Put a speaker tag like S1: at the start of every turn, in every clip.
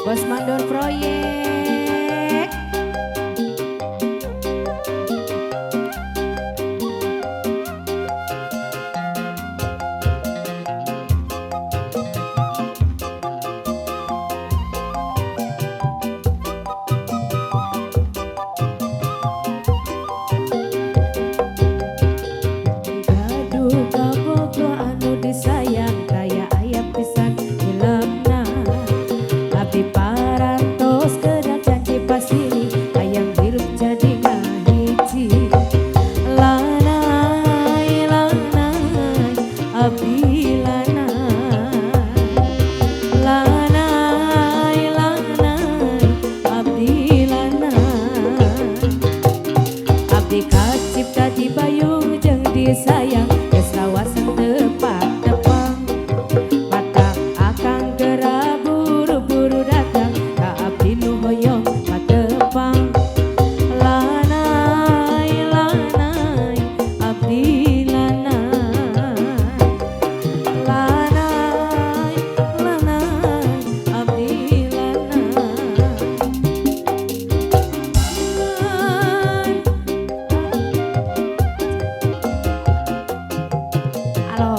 S1: Bos Mandor Proyek. Gaduh kabogo anu disayang kaya ayam pisan hilapna. Abdi parantos kedah janji pasili hayang hirup jadi ngahiji. Lanai lanai abdi lanai. Lanai lanai abdi lanai. Abdi kacipta di bayung jeung disayang geus lawasan tepat tepang. Mata akang geura buru-buru datang ka abdi nu hoyong patepang. Lanai lanai abdi lanai. Lanai lanai abdi lanai. Halo,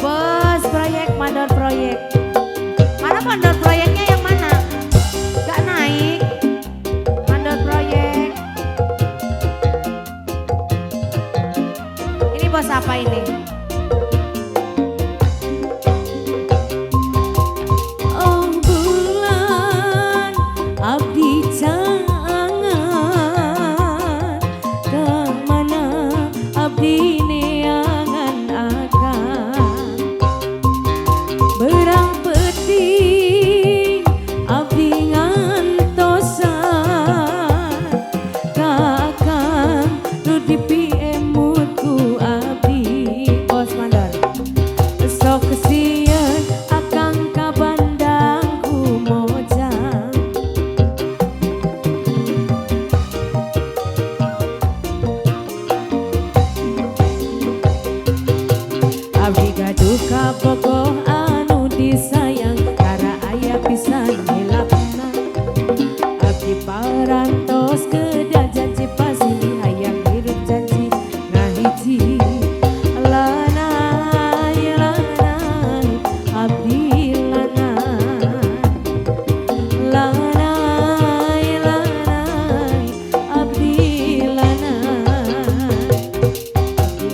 S1: bos proyek, mandor proyek. Mana mandor proyeknya yang mana? Gak naik. Mandor proyek. Ini bos apa ini? Oh bulan, abdi jangan kemana abdi neangan akan. Berang penting abdi ngantosan kakang nu dipiemut ku abdi. Bos Mandor sok kesieun akang kabandang ku mojang. Abdi gaduh kabogoh anu disayang kara aya pisan hilapna. Abdi parantos kedah janji pasili hayang hirup janji ngahiji. Lanai lanai abdi lanai. Lanai lanai abdi lanai.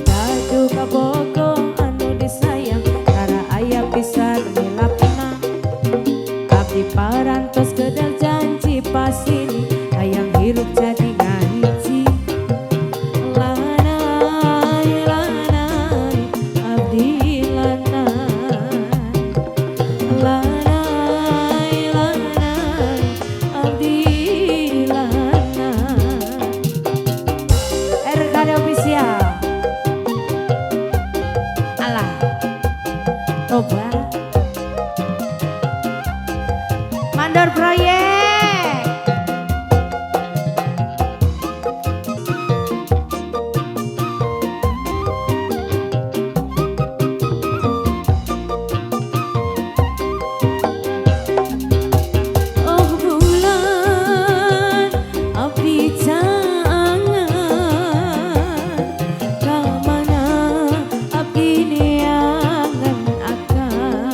S1: Gaduh kabogo anu disayang kara aya pisan hilapna. Abdi parantos kedah janji pasili hayang hirup jadi ngahiji. Lanai lanai abdi lanai. Lanai lanai abdi lanai. RKD official. Alah, coba mandor proyek. Oh bulan, abdi jangan kamana abdi neangan akan.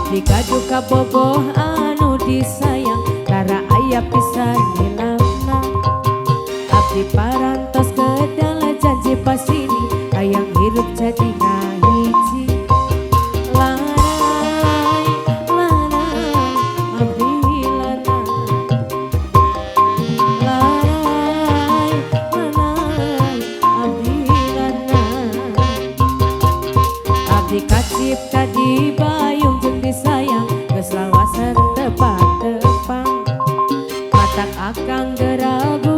S1: Abdi kaduka boboh anu disayang Tara aya pisan nilana. Abdi parantos kedala janji pasini hayang hirup jadi hiji. Lanai, lanai, abdi lanai. Lanai, lanai, abdi lanai. Abdi kacipta di bayung jeung disayang geus lawas tepang-tepang. Matak akang geuragu